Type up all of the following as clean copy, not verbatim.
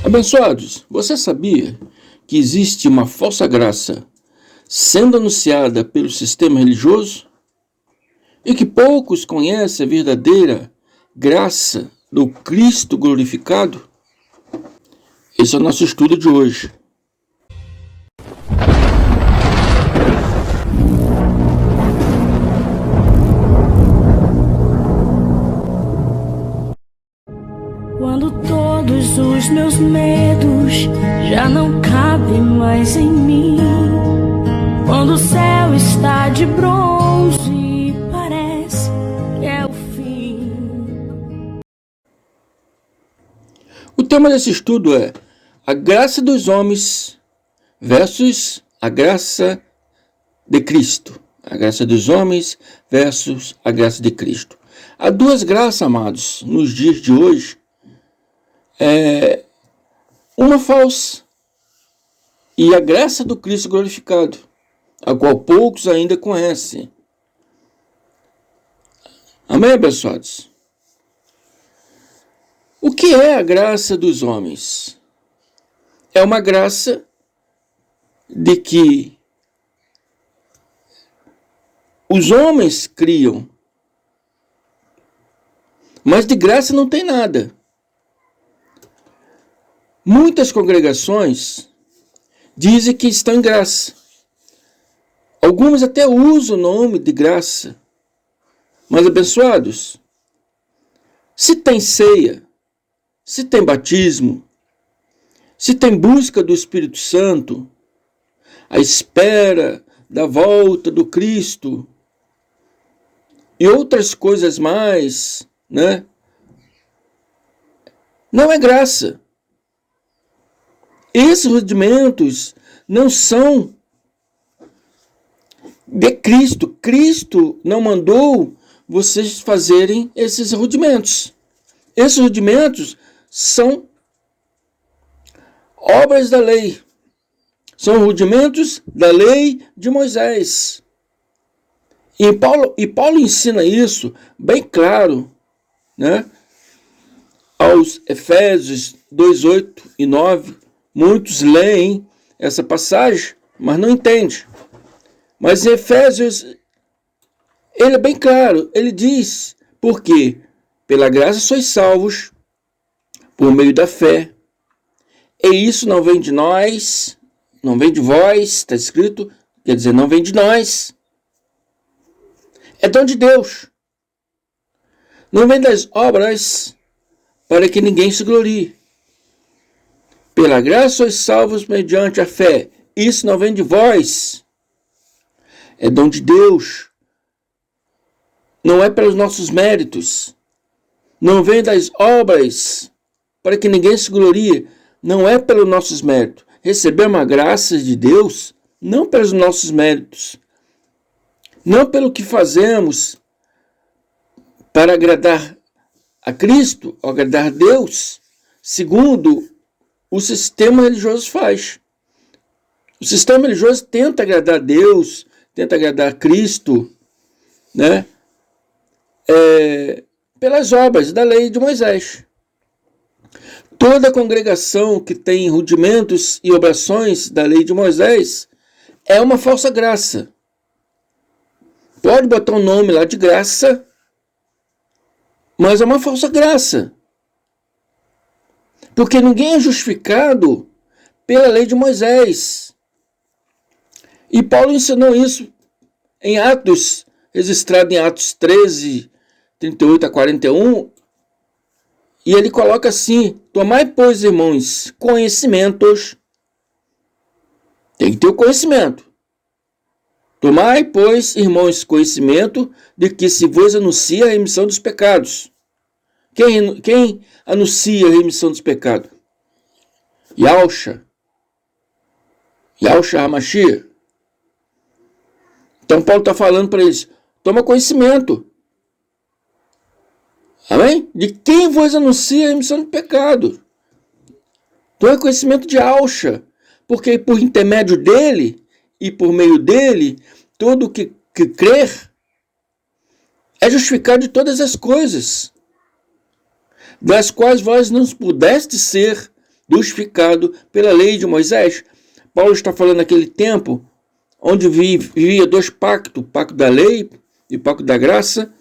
Abençoados, você sabia que existe uma falsa graça sendo anunciada pelo sistema religioso e que poucos conhecem a verdadeira graça do Cristo glorificado? Esse é o nosso estudo de hoje. Quando todos os meus medos já não cabem mais em mim, quando o céu está de bronze e parece que é o fim. O tema desse estudo é a graça dos homens versus a graça de Cristo. A graça dos homens versus a graça de Cristo. Há duas graças, amados, nos dias de hoje. Uma falsa e a graça do Cristo glorificado, a qual poucos ainda conhecem. Amém, abençoados? O que é a graça dos homens? É uma graça de que os homens criam, mas de graça não tem nada. Muitas congregações dizem que estão em graça. Algumas até usam o nome de graça. Mas, abençoados, se tem ceia, se tem batismo, se tem busca do Espírito Santo, a espera da volta do Cristo e outras coisas mais, né? Não é graça. Esses rudimentos não são de Cristo. Cristo não mandou vocês fazerem esses rudimentos. Esses rudimentos são obras da lei. São rudimentos da lei de Moisés. E Paulo ensina isso bem claro, né? Aos Efésios 2, 8 e 9. Muitos leem essa passagem, mas não entendem. Mas em Efésios, ele é bem claro. Ele diz, porque pela graça sois salvos, por meio da fé. E isso não vem de nós, não vem de vós, está escrito, quer dizer, não vem de nós. É dom de Deus. Não vem das obras, para que ninguém se glorie. Pela graça sois salvos mediante a fé. Isso não vem de vós. É dom de Deus. Não é pelos nossos méritos. Não vem das obras, para que ninguém se glorie. Não é pelos nossos méritos. Recebemos a graça de Deus, não pelos nossos méritos. Não pelo que fazemos para agradar a Cristo, ou agradar a Deus, segundo o sistema religioso faz. O sistema religioso tenta agradar a Deus, tenta agradar a Cristo, né? Pelas obras da lei de Moisés. Toda congregação que tem rudimentos e obrações da lei de Moisés é uma falsa graça. Pode botar um nome lá de graça, mas é uma falsa graça. Porque ninguém é justificado pela lei de Moisés. E Paulo ensinou isso em Atos, registrado em Atos 13, 38 a 41. E ele coloca assim: tomai, pois, irmãos, conhecimentos. Tem que ter o conhecimento. Tomai, pois, irmãos, conhecimento de que se vos anuncia a remissão dos pecados. Quem anuncia a remissão dos pecados? Yahushua HaMashiach. Então Paulo está falando para eles: toma conhecimento. Amém? De quem vos anuncia a remissão do pecado. Toma conhecimento de Yahushua. Porque por intermédio dele e por meio dele, todo que crer é justificado de todas as coisas, das quais vós não pudestes ser justificado pela lei de Moisés. Paulo está falando naquele tempo onde vivia dois pactos, o pacto da lei e o pacto da graça.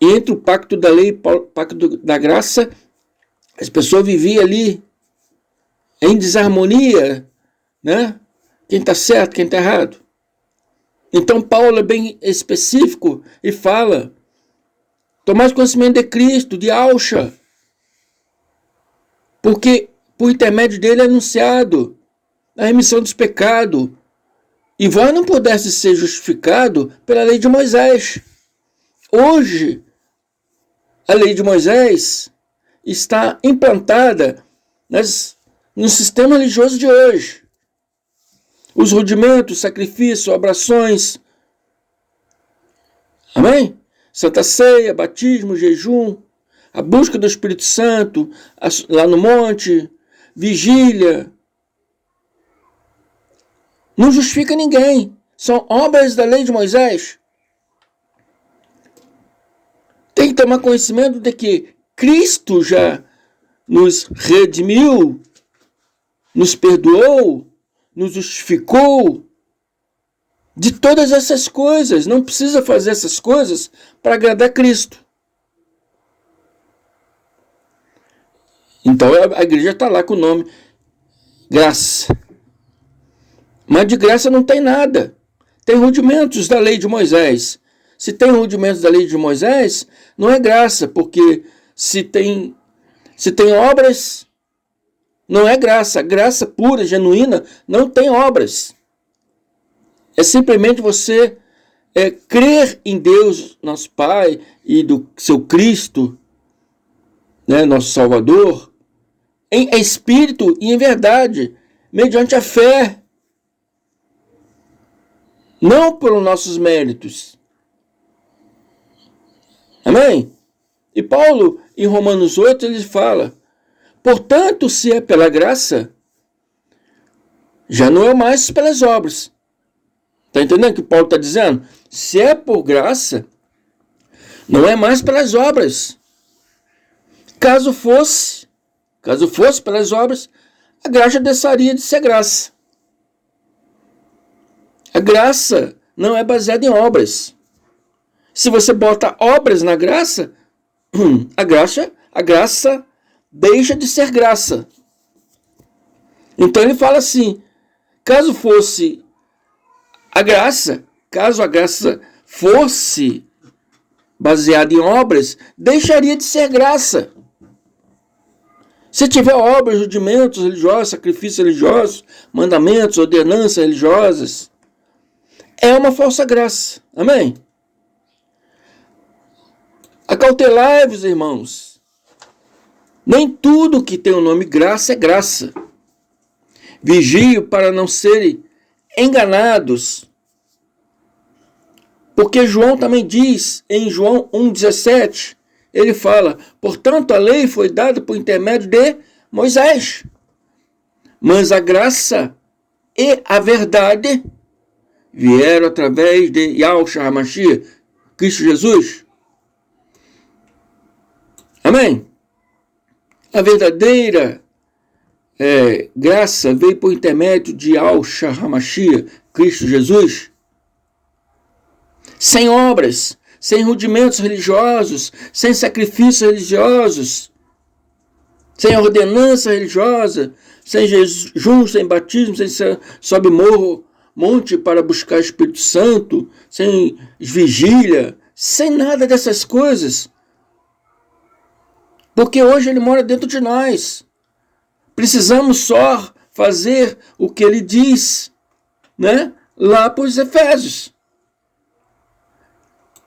E entre o pacto da lei e o pacto da graça, as pessoas viviam ali em desarmonia, né? Quem está certo, quem está errado. Então Paulo é bem específico e fala: tomai conhecimento de Cristo, de Alcha, porque por intermédio dele é anunciado a remissão dos pecados, e vós não pudesse ser justificado pela lei de Moisés. Hoje, a lei de Moisés está implantada no sistema religioso de hoje. Os rudimentos, sacrifícios, orações. Amém? Santa Ceia, batismo, jejum, a busca do Espírito Santo, lá no monte, vigília. Não justifica ninguém. São obras da lei de Moisés. Tem que tomar conhecimento de que Cristo já nos redimiu, nos perdoou, nos justificou de todas essas coisas. Não precisa fazer essas coisas para agradar Cristo. Então a igreja está lá com o nome graça. Mas de graça não tem nada. Tem rudimentos da lei de Moisés. Se tem rudimentos da lei de Moisés, não é graça, porque se tem obras, não é graça. Graça pura, genuína, não tem obras. É simplesmente você crer em Deus, nosso Pai, e do seu Cristo, né, nosso Salvador, em espírito e em verdade, mediante a fé. Não pelos nossos méritos. Amém? E Paulo, em Romanos 8, ele fala: portanto, se é pela graça, já não é mais pelas obras. Está entendendo o que Paulo está dizendo? Se é por graça, não é mais pelas obras. Caso fosse pelas obras, a graça deixaria de ser graça. A graça não é baseada em obras. Se você bota obras na graça, a graça deixa de ser graça. Então ele fala assim: caso a graça fosse baseada em obras, deixaria de ser graça. Se tiver obras, rudimentos religiosos, sacrifícios religiosos, mandamentos, ordenanças religiosas, é uma falsa graça. Amém? Acautelai-vos, irmãos. Nem tudo que tem o nome graça é graça. Vigio para não serem enganados. Porque João também diz, em João 1,17, ele fala: portanto, a lei foi dada por intermédio de Moisés, mas a graça e a verdade vieram através de Yahshua HaMashiach, Cristo Jesus. Amém? A verdadeira graça veio por intermédio de Yahshua HaMashiach, Cristo Jesus. Sem obras, sem rudimentos religiosos, sem sacrifícios religiosos, sem ordenança religiosa, sem jejum, sem batismo, sem sobe monte para buscar o Espírito Santo, sem vigília, sem nada dessas coisas. Porque hoje ele mora dentro de nós. Precisamos só fazer o que ele diz, né? Lá para os Efésios.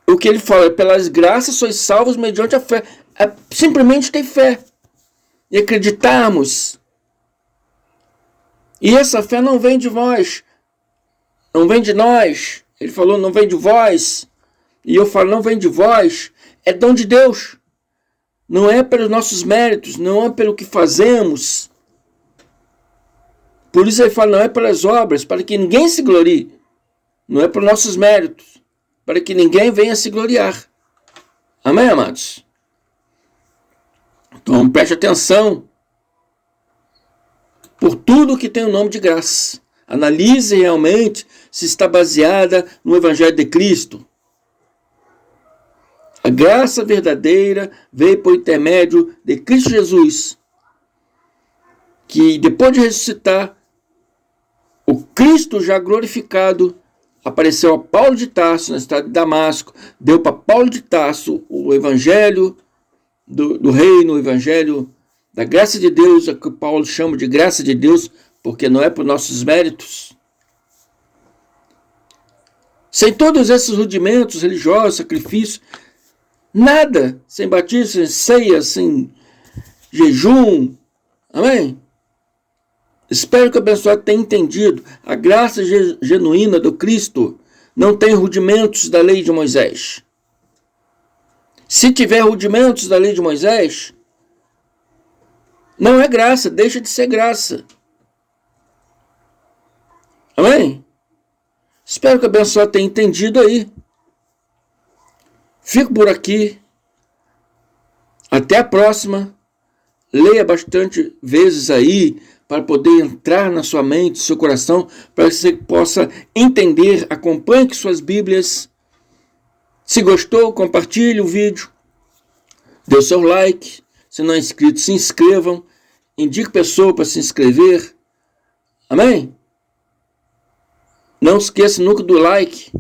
O que ele fala: pelas graças sois salvos mediante a fé. É simplesmente ter fé e acreditarmos. E essa fé não vem de vós, não vem de nós. Ele falou: não vem de vós. E eu falo: não vem de vós. É dom de Deus. Não é pelos nossos méritos, não é pelo que fazemos. Por isso ele fala: não é pelas obras, para que ninguém se glorie. Não é pelos nossos méritos, para que ninguém venha se gloriar. Amém, amados? Então preste atenção. por tudo que tem o nome de graça. Analise realmente se está baseada no Evangelho de Cristo. A graça verdadeira veio por intermédio de Cristo Jesus, que depois de ressuscitar, o Cristo já glorificado apareceu a Paulo de Tarso na cidade de Damasco, deu para Paulo de Tarso o Evangelho do reino, o Evangelho da graça de Deus, a que Paulo chama de graça de Deus, porque não é por nossos méritos. Sem todos esses rudimentos religiosos, sacrifícios, nada, sem batismo, sem ceia, sem jejum, amém? Espero que o abençoado tenha entendido. A graça genuína do Cristo não tem rudimentos da lei de Moisés. Se tiver rudimentos da lei de Moisés, não é graça, deixa de ser graça. Amém? Espero que o abençoado tenha entendido aí. Fico por aqui. Até a próxima. Leia bastante vezes aí, para poder entrar na sua mente, seu coração, para que você possa entender. Acompanhe suas Bíblias. Se gostou, compartilhe o vídeo. Dê o seu like. Se não é inscrito, se inscrevam. Indique pessoa para se inscrever. Amém? Não esqueça nunca do like.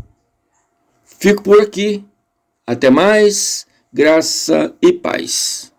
Fico por aqui. Até mais. Graça e paz.